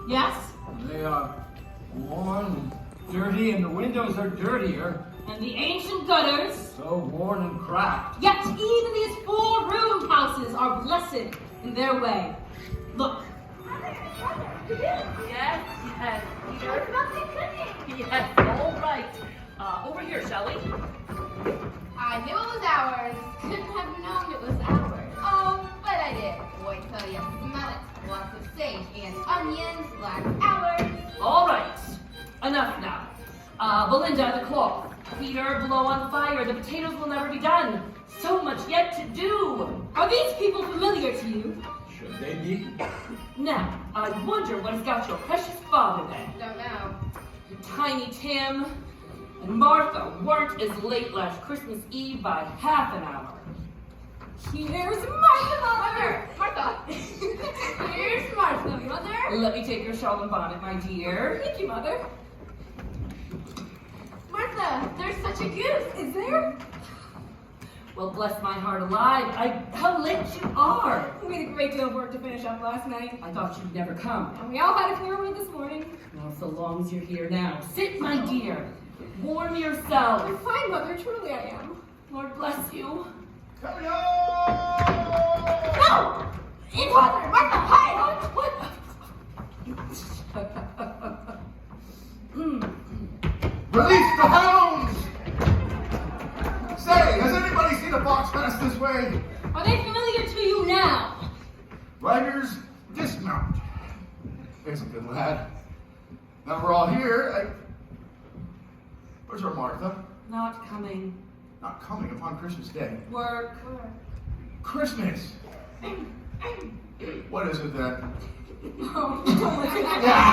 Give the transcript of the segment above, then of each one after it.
Yes? They are worn and dirty, and the windows are dirtier. And the ancient gutters. So worn and cracked. Yet even these four-roomed houses are blessed in their way. Look. Yes. There's nothing cooking. Yes, all right. Over here, shall we? I knew it was ours. Couldn't have known it was ours. Oh, but I did. Wait till you smell it. Lots of sage and onions like ours. All right. Enough now. Belinda, the cloth. Peter, blow on the fire. The potatoes will never be done. So much yet to do. Are these people familiar to you? Should they be? Now, I wonder what has got your precious father then. Don't know. Tiny Tim and Martha weren't as late last Christmas Eve by half an hour. Here's Martha, Mother. Martha. Here's Martha, Mother. Let me take your shawl and bonnet, my dear. Thank you, Mother. Martha, there's such a goose. Is there? Well, bless my heart alive. How late you are. We made a great deal of work to finish up last night. I thought you'd never come. And we all had a clear one this morning. Well, so long as you're here now. Sit, my dear. Warm yourself. I'm fine, Mother. Truly I am. Lord bless you. Come No! It's Mother! Martha, hide! What? Release the hounds! Say, has anybody seen a fox pass this way? Are they familiar to you now? Riders, dismount. There's a good lad. Now we're all here. Where's our Martha? Not coming. Not coming upon Christmas Day. Work. Christmas! What is it then? Oh, don't look at that.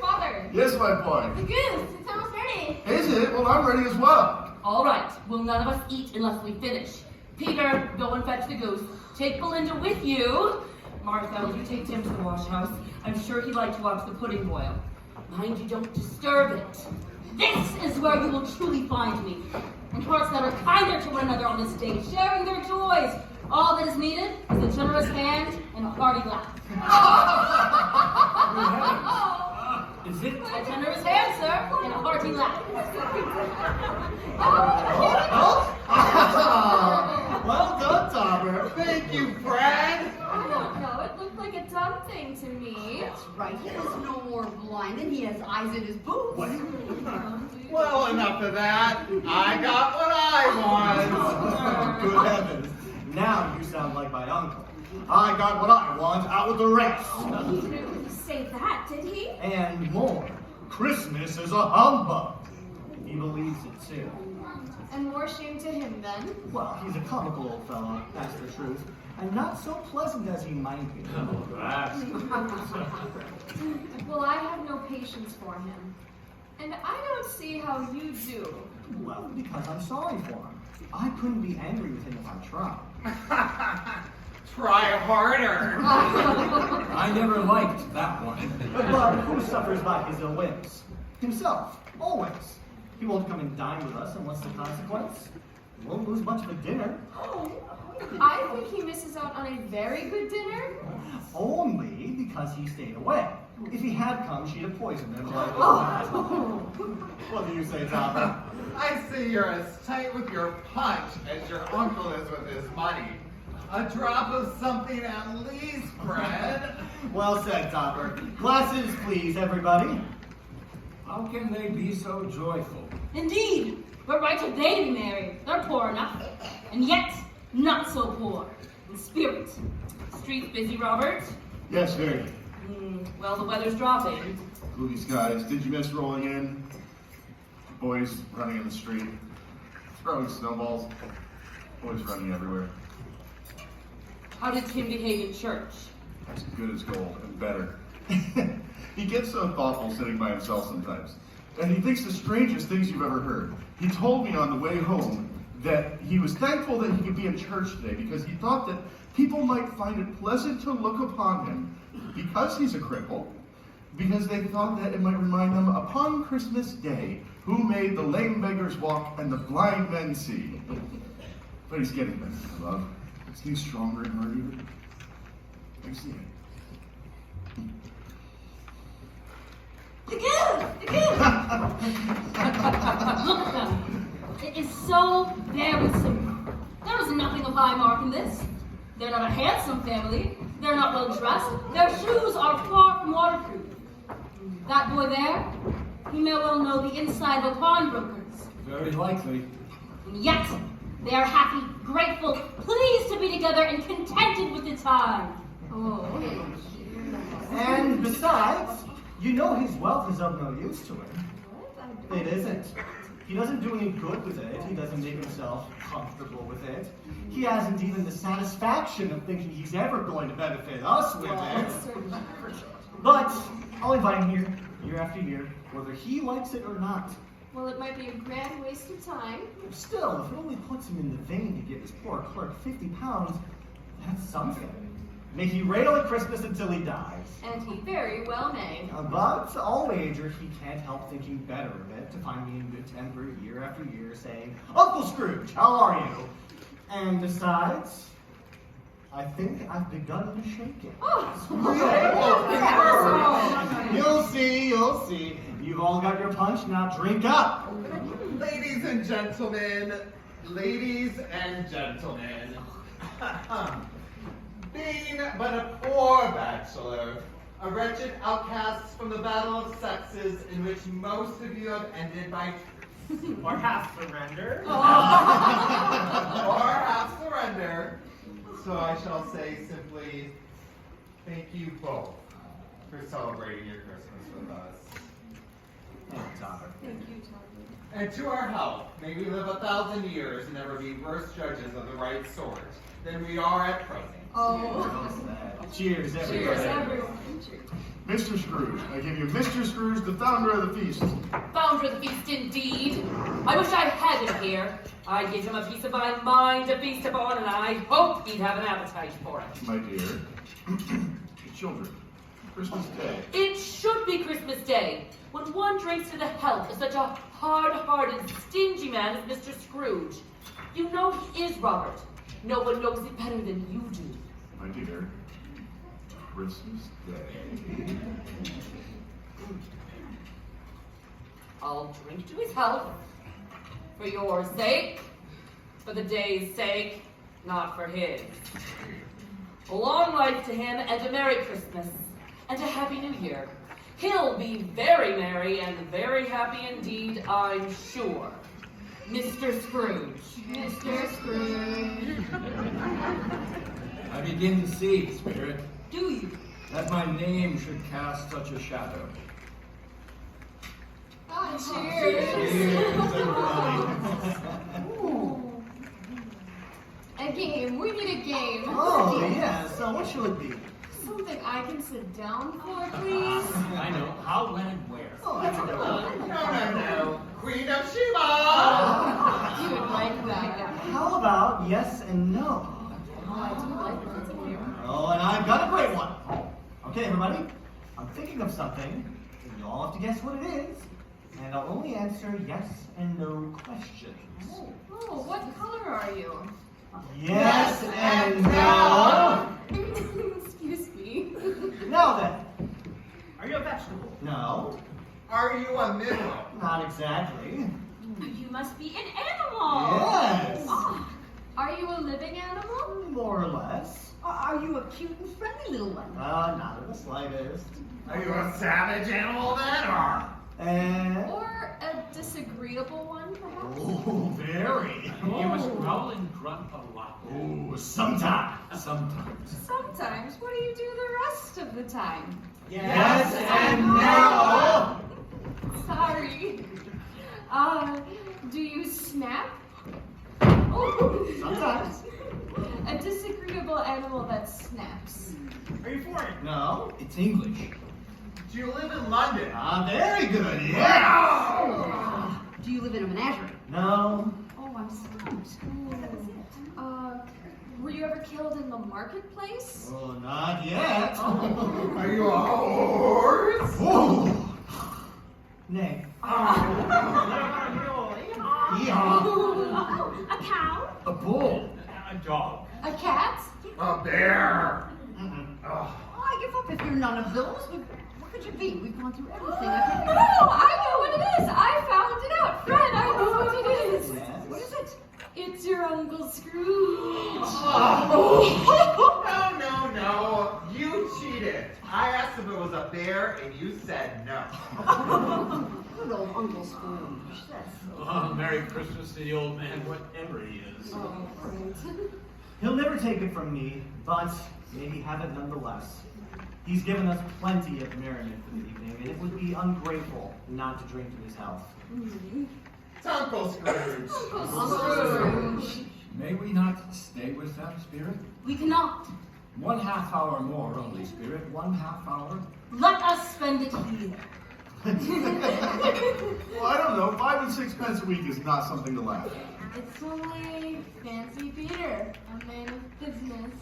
Father. Yes, my boy. The goose. It's almost ready. Is it? Well, I'm ready as well. All right. Will none of us eat unless we finish? Peter, go and fetch the goose. Take Belinda with you. Martha, will you take Tim to the wash house? I'm sure he'd like to watch the pudding boil. Mind you don't disturb it. This is where you will truly find me. And hearts that are kinder to one another on this day, sharing their joys. All that is needed is a generous hand and a hearty laugh. Is it? A generous hand, sir, and a hearty laugh. Well done, Topper. Thank you, Brad. I don't know. It looked like a dumb thing to me. That's right. He was no more blind than he has eyes in his boots. Well, enough of that. I got what I want. Good heavens. Now you sound like my uncle. I got what I want, out with the rest. He didn't really say that, did he? And more. Christmas is a humbug. He believes it too. And more shame to him then. Well, he's a comical old fellow, that's the truth. And not so pleasant as he might be. Well, I have no patience for him. And I don't see how you do. Well, because I'm sorry for him. I couldn't be angry with him if I tried. Try harder. I never liked that one. But who suffers by his ill whims? Himself, always. He won't come and dine with us, and what's the consequence? We won't lose much of a dinner. I think he misses out on a very good dinner. Only because he stayed away. If he had come, she'd have poisoned him like What do you say, Topper? I see you're as tight with your punch as your uncle is with his money. A drop of something at least, Fred. Well said, Topper. Glasses, please, everybody. How can they be so joyful? Indeed. What right have they to be married? They're poor enough. And yet, not so poor. In spirit. Streets busy, Robert? Yes, very. Well, the weather's dropping. Gloomy skies. Did you miss rolling in? Boys running in the street. Throwing snowballs. Boys running everywhere. How did Tim behave in church? As good as gold, and better. He gets so thoughtful sitting by himself sometimes. And he thinks the strangest things you've ever heard. He told me on the way home that he was thankful that he could be in church today because he thought that people might find it pleasant to look upon him because he's a cripple, because they thought that it might remind them upon Christmas Day who made the lame beggars walk and the blind men see. But he's getting better, my love. He's getting stronger and hardier. I see it. so very simple. There is nothing of high mark in this. They're not a handsome family. They're not well dressed. Their shoes are far from waterproof. That boy there, he may well know the inside of a pawnbroker's. Very likely. And yet, they are happy, grateful, pleased to be together, and contented with the time. Oh. And besides, you know his wealth is of no use to him. It isn't. He doesn't do any good with it. He doesn't make himself comfortable with it. He hasn't even the satisfaction of thinking he's ever going to benefit us with it. But I'll invite him here, year after year, whether he likes it or not. Well, it might be a grand waste of time. Still, if it only puts him in the vein to give his poor clerk 50 pounds, that's something. May he rail at Christmas until he dies. And he very well may. But I'll wager he can't help thinking better of it to find me in good temper year after year saying, Uncle Scrooge, how are you? And besides, I think I've begun to shake it. You'll see, you'll see. You've all got your punch, now drink up. Ladies and gentlemen, being but a poor bachelor, a wretched outcast from the battle of sexes in which most of you have ended by Or half surrender. or half surrender. So I shall say simply, thank you both for celebrating your Christmas with us. Thank you, Tommy. And to our health, may we live 1,000 years and never be worse judges of the right sort than we are at present. Cheers, everybody. Cheers, everyone. Mr. Scrooge, I give you Mr. Scrooge, the founder of the feast. Founder of the feast, indeed. I wish I had him here. I'd give him a piece of my mind to feast upon, and I hope he'd have an appetite for it. My dear, children, Christmas Day. It should be Christmas Day, when one drinks to the health of such a hard-hearted, stingy man as Mr. Scrooge. You know he is, Robert. No one knows it better than you do. My dear, Christmas Day. I'll drink to his health, for your sake, for the day's sake, not for his. A long life to him, and a Merry Christmas, and a Happy New Year. He'll be very merry and very happy indeed, I'm sure. Mr. Scrooge. Mr. Scrooge. I begin to see, Spirit, Do you? that my name should cast such a shadow. A game. We need a game. Oh, yeah, so what shall it be? Something I can sit down for, please. I know. How, when, and where. Oh, that's a good one. No. Queen of Sheba! You would like that. How about yes and no? Oh, I do like that game. Oh, and I've got a great one. Okay, everybody, I'm thinking of something, and you all have to guess what it is. And I'll only answer yes and no questions. Oh, what color are you? Yes and no. Excuse me. Now then, Are you a vegetable? no, Are you a mineral? not exactly. You must be an animal. Yes, Oh, are you a living animal? more or less. Are you a cute and friendly little one? Not in the slightest. Are you a savage animal then, or? And Or a disagreeable one, perhaps? oh, very. You must growl and grunt a lot. Oh, sometimes. Sometimes. Sometimes. What do you do the rest of the time? Yes and no. Sorry. Do you snap? Oh, Sometimes. a disagreeable animal that snaps. Are you foreign? No. It's English. Do you live in London? Very good. Yeah. Do you live in a menagerie? No. Oh, I'm stumped. Were you ever killed in the marketplace? Oh, not yet. Are you a horse? Oh. Nay. Yeehaw. Oh, a cow? A bull. A dog. A cat? A bear? Oh, I give up if you're none of those. What could you be? We've gone through everything. Oh, I know what it is. I found it out. Fred, I know what it is. Yes. What is it? It's your Uncle Scrooge. No. You cheated. I asked if it was a bear, and you said no. Good old Uncle Scrooge. That's so Oh, Merry Christmas to the old man, whatever he is. He'll never take it from me, but maybe have it nonetheless. He's given us plenty of merriment for the evening, and it would be ungrateful not to drink to his health. It's Uncle Scrooge. May we not stay with them, Spirit? We cannot. 1/2 hour more only, Spirit. 1/2 hour. Let us spend it here. Well, I don't know. 5 and 6 pence a week is not something to laugh at. It's only Fancy Peter, a man of business.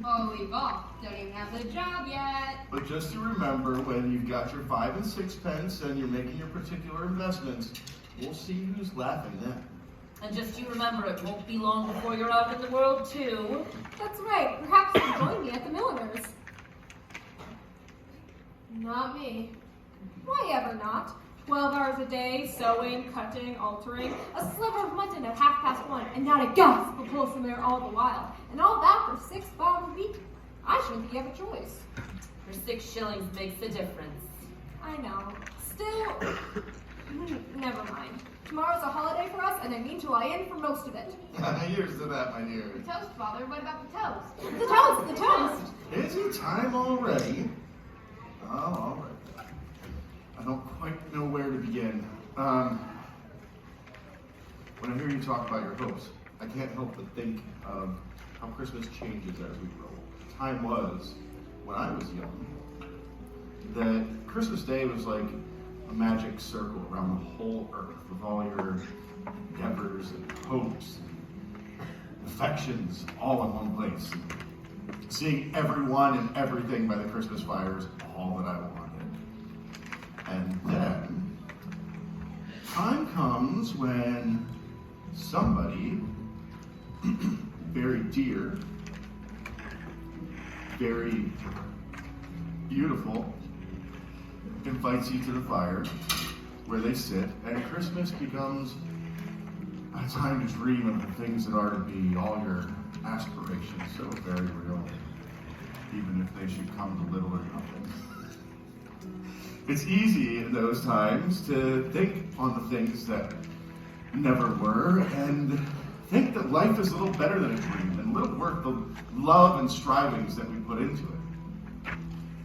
Oh, we've all don't even have the job yet. But just to remember, when you've got your 5 and 6 pence and you're making your particular investments, we'll see who's laughing then. And just you remember, it won't be long before you're out in the world, too. That's right. Perhaps you'll join me at the milliner's. Not me. Why ever not? 12 hours a day, sewing, cutting, altering, a sliver of mutton at 1:30, and not a gasp of wholesome air all the while. And all that for £6 a week. I shouldn't think you have a choice. For 6 shillings makes a difference. I know. Still, never mind. Tomorrow's a holiday for us, and I mean to lie in for most of it. Here's to that, my dear. The toast, Father. What about the toast? The toast, the toast. Is it time already? Oh, all right. I don't quite know where to begin. When I hear you talk about your hopes, I can't help but think of how Christmas changes as we grow. Time was, when I was young, that Christmas Day was like a magic circle around the whole earth with all your endeavors and hopes and affections all in one place. Seeing everyone and everything by the Christmas fire is all that I wanted. And then, time comes when somebody very dear, very beautiful, invites you to the fire where they sit, and Christmas becomes a time to dream of the things that are to be, all your aspirations, so very real, even if they should come to little or nothing. It's easy in those times to think on the things that never were and think that life is a little better than a dream and little worth the love and strivings that we put into it.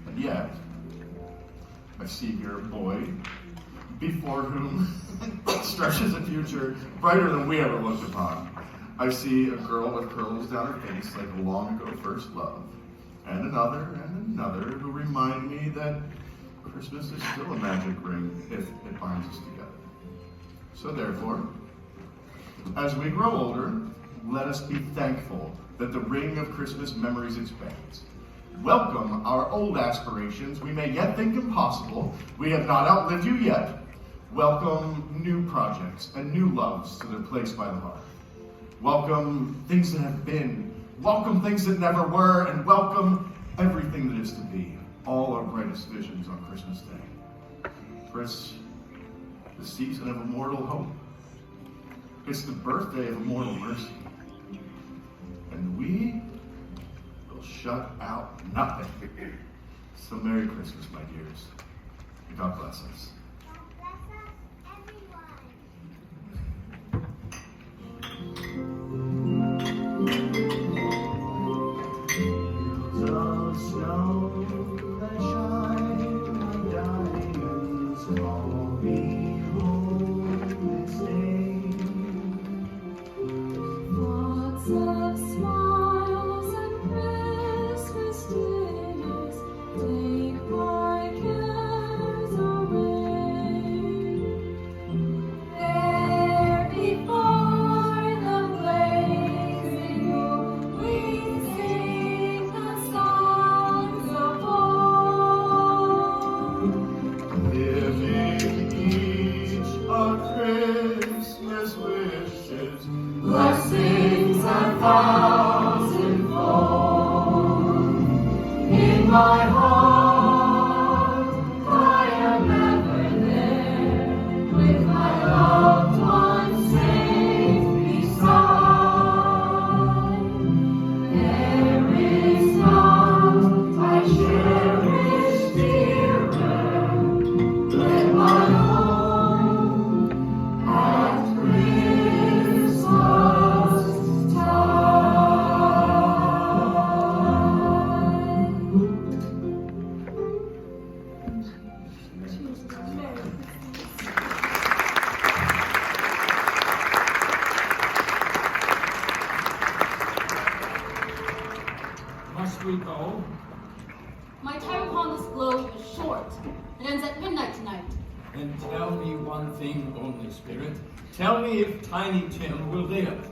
And yet, I see here a boy before whom stretches a future brighter than we ever looked upon. I see a girl with curls down her face like a long ago first love, and another who remind me that Christmas is still a magic ring if it binds us together. So therefore, as we grow older, let us be thankful that the ring of Christmas memories expands. Welcome our old aspirations we may yet think impossible. We have not outlived you yet. Welcome new projects and new loves to their place by the hearth. Welcome things that have been. Welcome things that never were. And welcome everything that is to be. All our brightest visions on Christmas Day. For it's the season of immortal hope. It's the birthday of immortal mercy. And we will shut out nothing. So Merry Christmas, my dears. God bless us. Of snow that shine like diamonds, all behold this day. Thoughts of smiles and Christmas dinners take my cares away. sweet bowl. My time upon this globe is short. It ends at midnight tonight. And tell me one thing only, Spirit. Tell me if Tiny Tim will live.